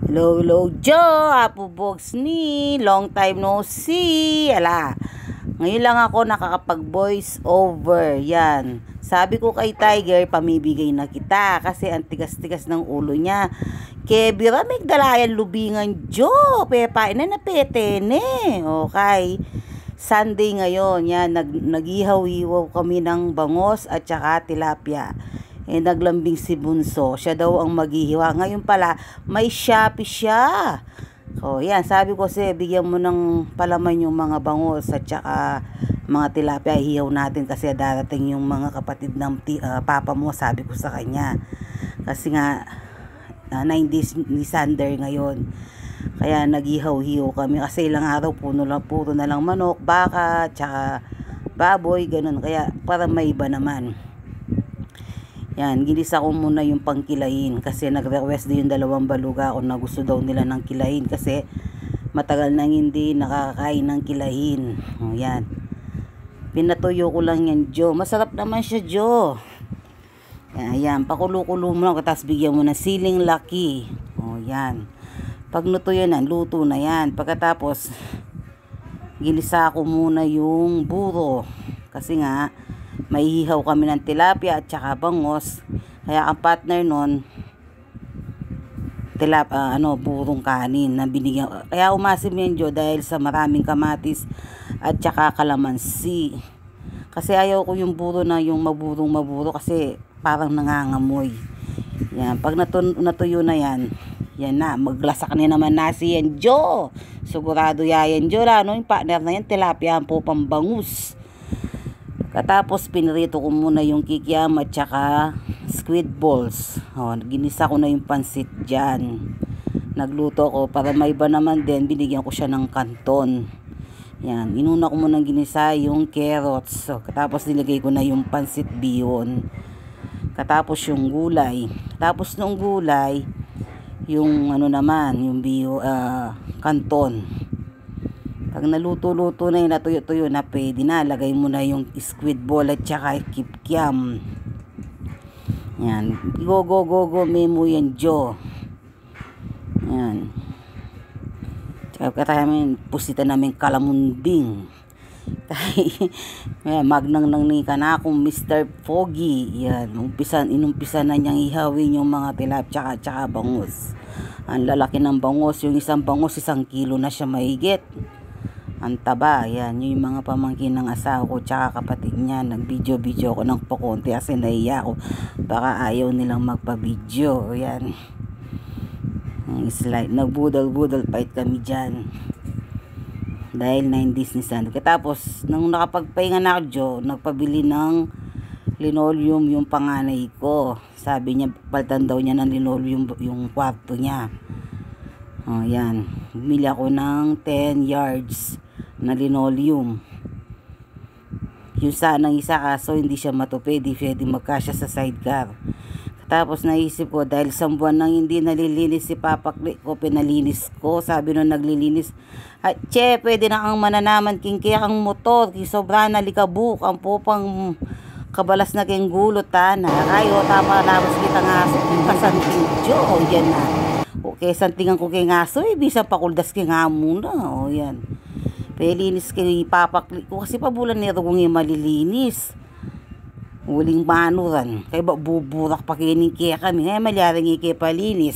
Hello, hello, Joe! Apo Box ni! Long time no see! Ala! Ngayon lang ako nakakapag-voice over. Yan. Sabi ko kay Tiger, pamibigay na kita. Kasi ang tigas-tigas ng ulo niya. Kebira, may dalayan lubingan, Joe! Pepain na napetene. Okay. Sunday ngayon. Yan. Nag-ihaw-ihaw kami ng bangos at saka tilapia. Naglambing si Bunso. Siya daw ang maghihiwa. Ngayon pala, may Shopee siya. So, yan. Sabi ko kasi, bigyan mo ng palaman yung mga bangos at saka mga tilapia. Ihihaw natin kasi darating yung mga kapatid ng papa mo. Sabi ko sa kanya. Kasi nga, 90s ni Sander ngayon. Kaya naghihaw-hihaw kami. Kasi ilang araw, puro na lang manok, baka, tsaka baboy, ganun. Kaya, para may iba naman. Yan, ginisa ko muna yung pangkilahin kasi nag-request din yung dalawang baluga ko na gusto daw nila ng kilahin kasi matagal nang hindi nakakain ng kilahin. O, yan. Pinatuyo ko lang yan, Joe. Masarap naman siya, Joe. Yan, pakulo-kulo mo lang tapos bigyan mo ng siling laki. O, yan. Pag natuyo na, luto na yan. Pagkatapos, ginisa ko muna yung buro kasi nga may hihaw kami ng tilapia at saka bangos. Kaya ang partner nun burong kanin na binigyan. Kaya umasim yan, Joe, dahil sa maraming kamatis at saka kalamansi. Kasi ayaw ko yung buro na yung maburo kasi parang nangangamoy. Yan, pag natuyo na yan, yan na, maglasak na naman nasi yan, Joe. Sigurado yan, Joe. Yung partner na yan, tilapia po pambangus. Katapos pinirito ko muna yung kikiam at saka squid balls. O, ginisa ko na yung pansit dyan. Nagluto ko para may iba naman din. Binigyan ko siya ng kanton. Yan. Inuna ko muna ginisa yung carrots. So, katapos nilagay ko na yung pansit bihon. Katapos yung gulay. Katapos ng gulay, yung yung kanton. Pag naluto-luto na yun, natuyo-tuyo na, pwede na. Lagay mo na yung squid ball at saka kikiam. Yan. Go, memo yan, Joe. Yan. Tsaka katamin, pusita namin kalamunding. Magnang nang ni ka na akong Mr. Foggy. Yan. Inumpisa na niyang ihawin yung mga tilap tsaka bangus. Ang lalaki ng bangus. Yung isang bangus, 1 kilo na siya mahigit. Ang taba, yan, yung mga pamangkin ng asawa ko tsaka kapatid niya. Nag-video ko ng pakunti kasi nahiya ko. Baka ayaw nilang magpa-video. Yan. Slide. Nagbudal-budal fight kami dyan. Dahil 90s ni Sandro. Tapos, nung nakapagpahinga na ako, Joe, nagpabili ng linoleum yung panganay ko. Sabi niya, paltan daw niya ng linoleum yung kwarto niya. O, yan. Bumili ako ng 10 yards na linoleum. Yung sanang isa kaso hindi siya matupi, di pwede magkasya sa sidecar. Tapos naisip ko, dahil 1 buwan nang hindi nalilinis si Papa Click ko, pinalinis ko. Sabi nung naglilinis, che, pwede na kang mananaman kingkiyang motor, kisobra na likabuk, ang pupang kabalas na keng gulot, na kayo, tama na, mas kita nga kasanting Joe, yan na. Okay, santingan ko kay ngaso, bisa pakuldas kay nga muna. O, yan. Pelinis kay Papa Click ko kasi pabulan nito kung malilinis. Huling manuran. Kaya ba buburak pa kining kaya kami. Ngayon malyaring ikipalinis.